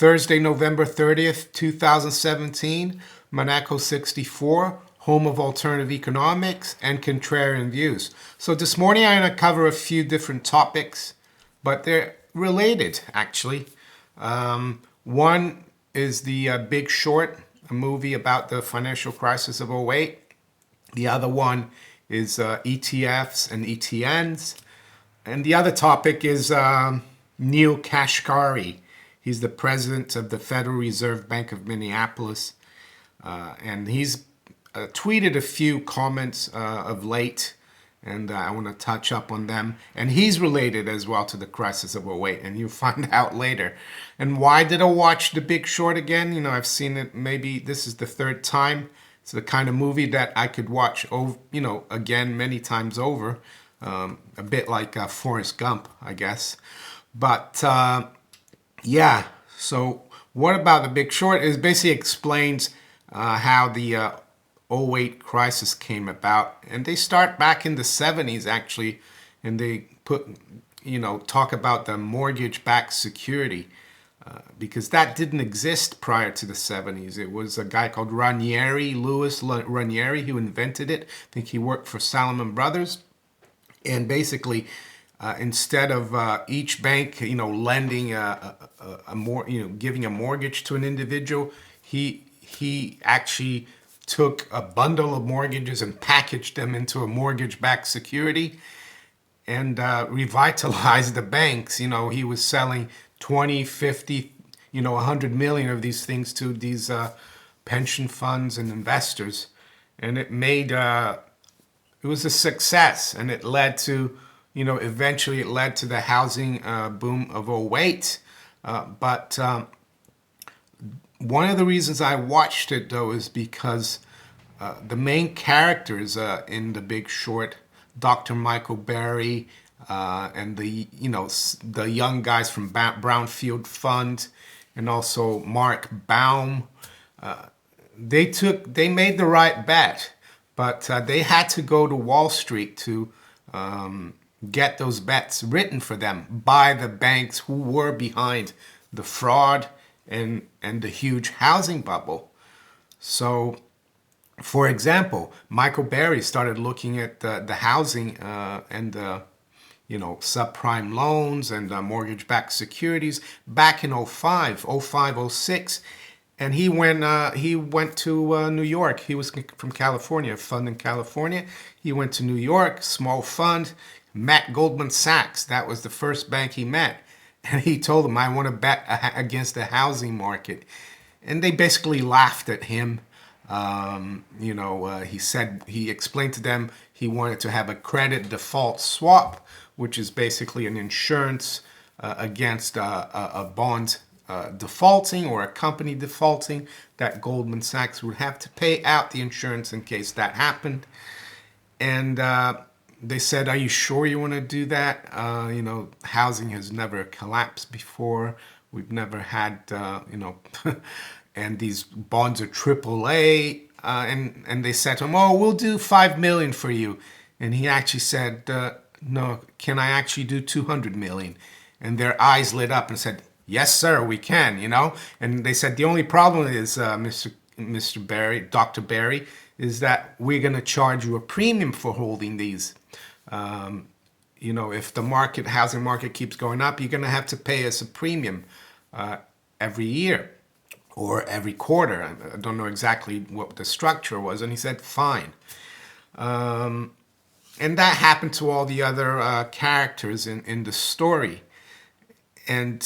Thursday, November 30th, 2017, Monaco 64, home of alternative economics and contrarian views. So this morning I'm going to cover a few different topics, but they're related actually. One is the Big Short, a movie about the financial crisis of '08. The other one is ETFs and ETNs. And the other topic is Neel Kashkari. He's the president of the Federal Reserve Bank of Minneapolis. And he's tweeted a few comments of late, and I want to touch up on them. And he's related as well to the crisis of '08, and you'll find out later. And why did I watch The Big Short again? You know, I've seen it, maybe this is the third time. It's the kind of movie that I could watch, again many times over. A bit like Forrest Gump, I guess. But yeah, so what about The Big Short? It basically explains how the '08 crisis came about. And they start back in the '70s, actually, and they talk about the mortgage-backed security. Because that didn't exist prior to the '70s. It was a guy called Louis Ranieri, who invented it. I think he worked for Salomon Brothers. And basically, instead of each bank, lending giving a mortgage to an individual, he actually took a bundle of mortgages and packaged them into a mortgage-backed security and revitalized the banks. He was selling 20, 50, 100 million of these things to these pension funds and investors. And it made, it was a success. And it led to, eventually it led to the housing boom of '08. But one of the reasons I watched it, though, is because the main characters in The Big Short, Dr. Michael Berry, and the young guys from Brownfield Fund, and also Mark Baum, they made the right bet, but they had to go to Wall Street to get those bets written for them by the banks who were behind the fraud and the huge housing bubble. So, for example, Michael Berry started looking at the housing and subprime loans and mortgage-backed securities back in '05, '06, and he went to New York. He was from California, a fund in California. He went to New York, small fund, met Goldman Sachs. That was the first bank he met, and he told them, "I want to bet against the housing market," and they basically laughed at him. He explained to them he wanted to have a credit default swap, which is basically an insurance against a bond defaulting or a company defaulting, that Goldman Sachs would have to pay out the insurance in case that happened. And they said, "Are you sure you want to do that? Housing has never collapsed before. We've never had, and these bonds are AAA." And they said to him, "Oh, we'll do 5 million for you." And he actually said, "No, can I actually do 200 million?" And their eyes lit up and said, "Yes, sir, we can," And they said, "The only problem is, Mr. Berry, Dr. Berry, is that we're going to charge you a premium for holding these. If the housing market keeps going up, you're going to have to pay us a premium every year or every quarter." I don't know exactly what the structure was. And he said, "Fine." And that happened to all the other characters in the story. And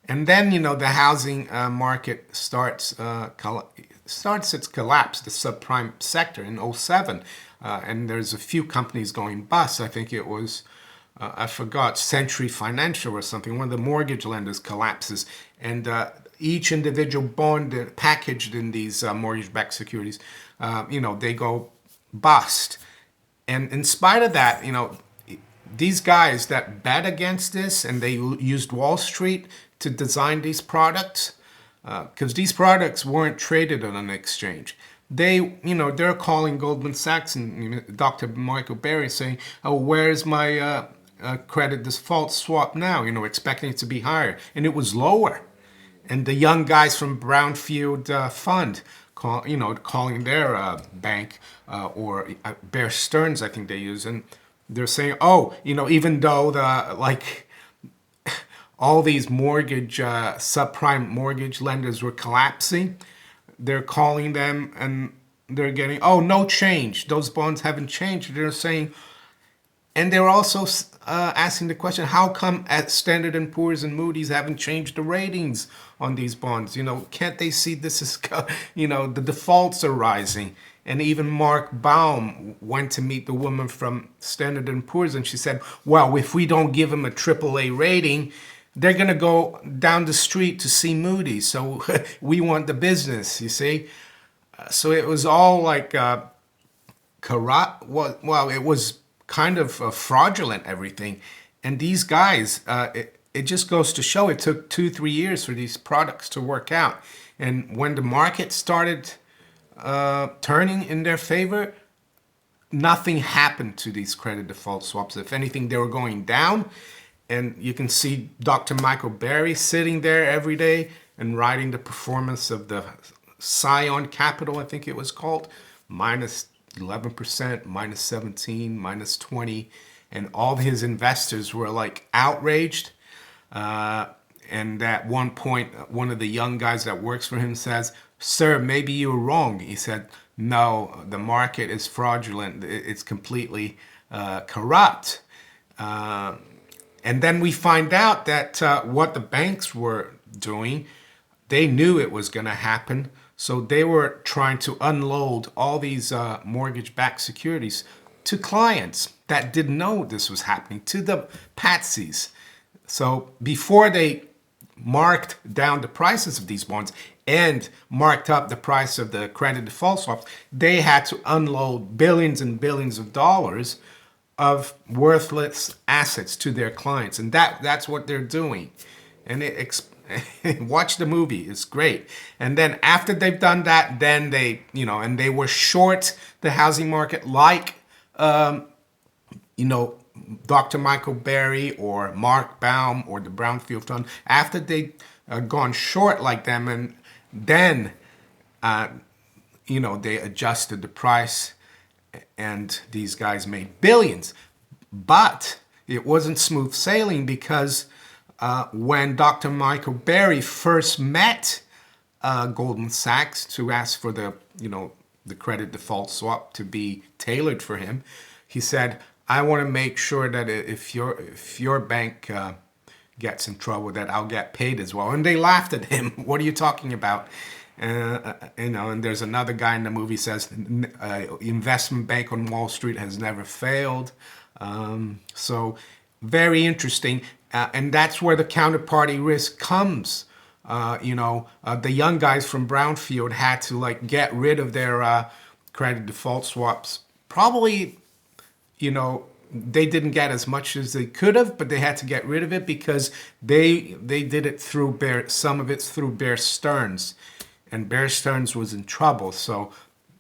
then, the housing market starts its collapse, the subprime sector in '07. And there's a few companies going bust. I think it was, I forgot, Century Financial or something. One of the mortgage lenders collapses. And each individual bond packaged in these mortgage-backed securities, they go bust. And in spite of that, these guys that bet against this, and they used Wall Street to design these products, because these products weren't traded on an exchange. They're calling Goldman Sachs and Dr. Michael Berry saying, "Oh, where's my credit default swap now, expecting it to be higher. And it was lower. And the young guys from Brownfield Fund, calling their bank, or Bear Stearns, I think they use, and they're saying, oh, even though all these subprime mortgage lenders were collapsing, they're calling them and they're getting, oh, no change. Those bonds haven't changed. They're saying, and they're also asking the question, how come at Standard & Poor's and Moody's haven't changed the ratings on these bonds? Can't they see this is, the defaults are rising? And even Mark Baum went to meet the woman from Standard & Poor's, and she said, well, if we don't give them a AAA rating, they're going to go down the street to see Moody's. So we want the business, you see? So it was all like corrupt. Well, it was kind of fraudulent, everything. And these guys, it just goes to show it took 2-3 years for these products to work out. And when the market started turning in their favor, nothing happened to these credit default swaps. If anything, they were going down. And you can see Dr. Michael Berry sitting there every day and writing the performance of the Scion Capital, I think it was called, minus 11%, minus 17, minus 20. And all his investors were like outraged. And at one point, one of the young guys that works for him says, sir, maybe you were wrong. He said, no, the market is fraudulent. It's completely corrupt. And then we find out that what the banks were doing, they knew it was going to happen. So they were trying to unload all these mortgage-backed securities to clients that didn't know this was happening, to the patsies. So before they marked down the prices of these bonds and marked up the price of the credit default swaps, they had to unload billions and billions of dollars of worthless assets to their clients. And that's what they're doing. And watch the movie, it's great. And then after they've done that, then they, and they were short the housing market like, Dr. Michael Berry or Mark Baum or the Brownfield Fund. After they gone short like them, and then, they adjusted the price, and these guys made billions. But it wasn't smooth sailing, because when Dr. Michael Berry first met Goldman Sachs to ask for the credit default swap to be tailored for him, he said, I want to make sure that if your bank gets in trouble, that I'll get paid as well. And they laughed at him. What are you talking about? And there's another guy in the movie says, investment bank on Wall Street has never failed. So very interesting. And that's where the counterparty risk comes. The young guys from Brownfield had to get rid of their credit default swaps. Probably, they didn't get as much as they could have, but they had to get rid of it because they did it through some of it's through Bear Stearns. And Bear Stearns was in trouble. So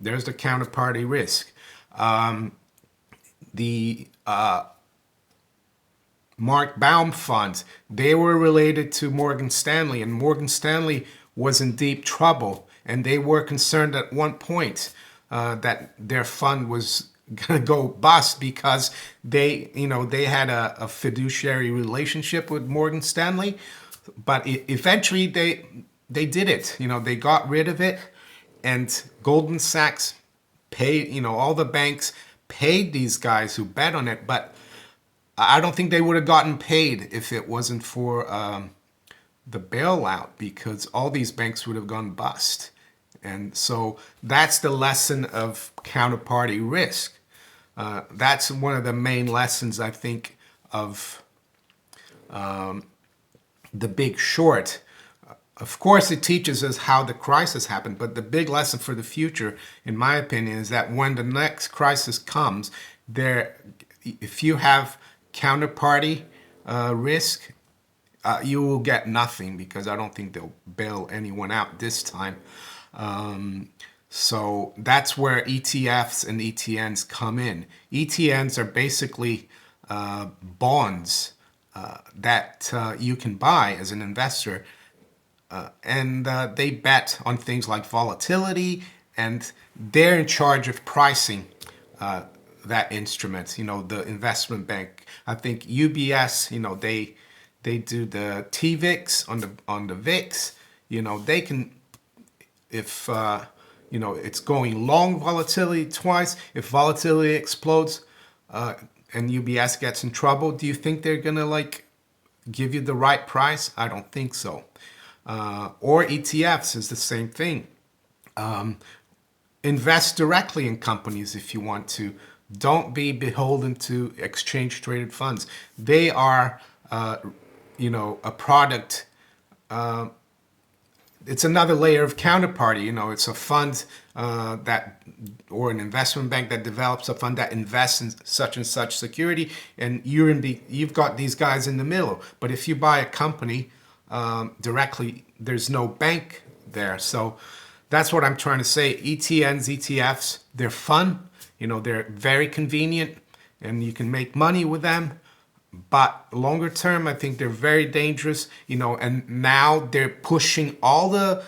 there's the counterparty risk. The Mark Baum funds, they were related to Morgan Stanley, and Morgan Stanley was in deep trouble. And they were concerned at one point that their fund was going to go bust because they had a fiduciary relationship with Morgan Stanley. But eventually they did it. They got rid of it, and Goldman Sachs paid, all the banks paid these guys who bet on it, but I don't think they would have gotten paid if it wasn't for the bailout, because all these banks would have gone bust. And so that's the lesson of counterparty risk. That's one of the main lessons, I think, of The Big Short. Of course, it teaches us how the crisis happened, but the big lesson for the future, in my opinion, is that when the next crisis comes, if you have counterparty risk, you will get nothing, because I don't think they'll bail anyone out this time. So that's where ETFs and ETNs come in. ETNs are basically bonds that you can buy as an investor. And they bet on things like volatility, and they're in charge of pricing that instrument. The investment bank. I think UBS. They do the TVIX on the VIX. They can, if it's going long volatility twice. If volatility explodes, and UBS gets in trouble, do you think they're gonna give you the right price? I don't think so. Or ETFs is the same thing. Invest directly in companies if you want to. Don't be beholden to exchange traded funds. They are, a product. It's another layer of counterparty. It's a fund or an investment bank that develops a fund that invests in such and such security, and you've got these guys in the middle. But if you buy a company directly, there's no bank there. So that's what I'm trying to say. ETNs, ETFs, they're fun. They're very convenient, and you can make money with them. But longer term, I think they're very dangerous. And now they're pushing all the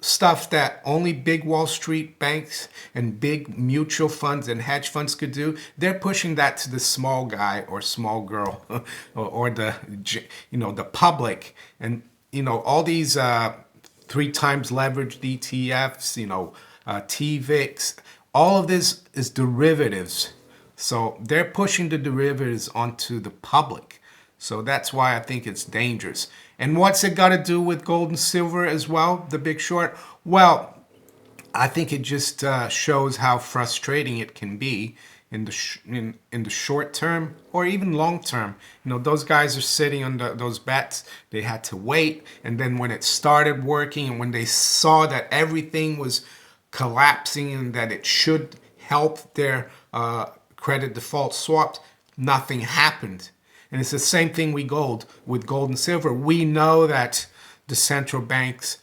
stuff that only big Wall Street banks and big mutual funds and hedge funds could do. They're pushing that to the small guy or small girl or the public. And all these 3 times leveraged ETFs, TVIX, all of this is derivatives. So they're pushing the derivatives onto the public. So that's why I think it's dangerous. And what's it got to do with gold and silver as well, The Big Short? Well, I think it just shows how frustrating it can be in the short term or even long term. Those guys are sitting on those bets. They had to wait. And then when it started working and when they saw that everything was collapsing and that it should help their credit default swaps, nothing happened. And it's the same thing with gold and silver. We know that the central banks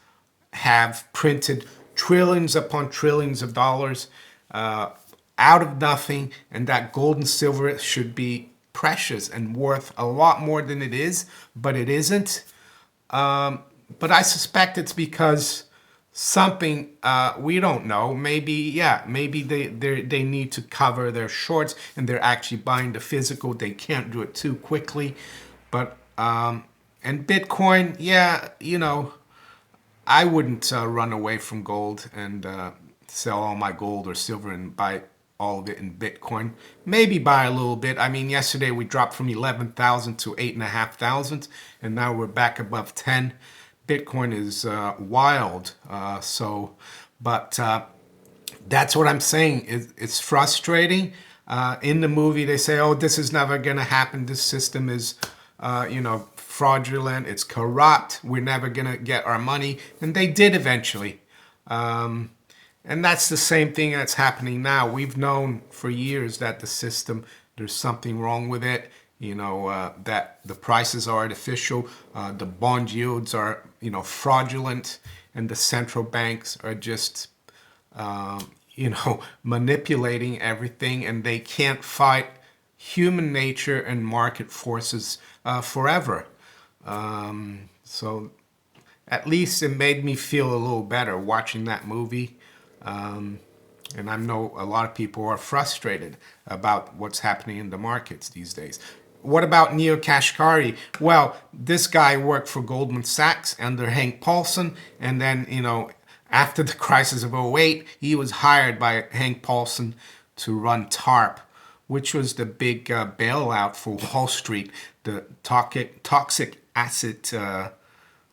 have printed trillions upon trillions of dollars out of nothing, and that gold and silver should be precious and worth a lot more than it is, but it isn't. But I suspect it's because something we don't know. Maybe they need to cover their shorts, and they're actually buying the physical. They can't do it too quickly. But and Bitcoin, I wouldn't run away from gold and sell all my gold or silver and buy all of it in Bitcoin. Maybe buy a little bit. I mean, yesterday we dropped from 11,000 to 8,500, and now we're back above 10. Bitcoin is wild. But that's what I'm saying. It's frustrating. In the movie, they say, "Oh, this is never going to happen. This system is, fraudulent. It's corrupt. We're never going to get our money." And they did eventually. And that's the same thing that's happening now. We've known for years that the system, there's something wrong with it. That the prices are artificial, the bond yields are, fraudulent, and the central banks are just, manipulating everything, and they can't fight human nature and market forces forever. So at least it made me feel a little better watching that movie. And I know a lot of people are frustrated about what's happening in the markets these days. What about Neel Kashkari? Well, this guy worked for Goldman Sachs under Hank Paulson, and then, after the crisis of '08, he was hired by Hank Paulson to run TARP, which was the big bailout for Wall Street, the toxic asset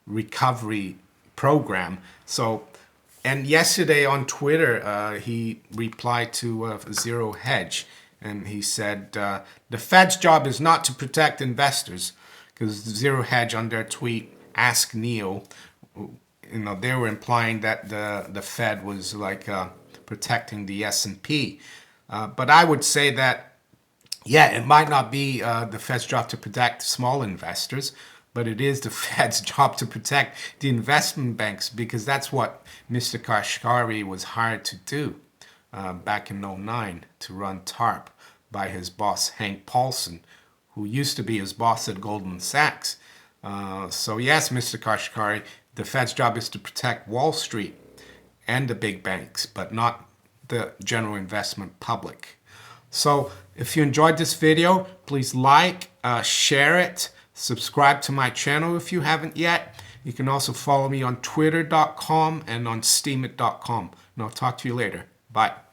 recovery program. So, and yesterday on Twitter, he replied to Zero Hedge. And he said, the Fed's job is not to protect investors, because Zero Hedge on their tweet asked Neel, they were implying that the Fed was protecting the S&P. But I would say that, it might not be the Fed's job to protect small investors, but it is the Fed's job to protect the investment banks, because that's what Mr. Kashkari was hired to do. Back in '09 to run TARP by his boss Hank Paulson, who used to be his boss at Goldman Sachs. So yes, Mr. Kashkari, the Fed's job is to protect Wall Street and the big banks, but not the general investment public. So if you enjoyed this video, please like, share it, subscribe to my channel if you haven't yet. You can also follow me on twitter.com and on steemit.com. And I'll talk to you later. Bye.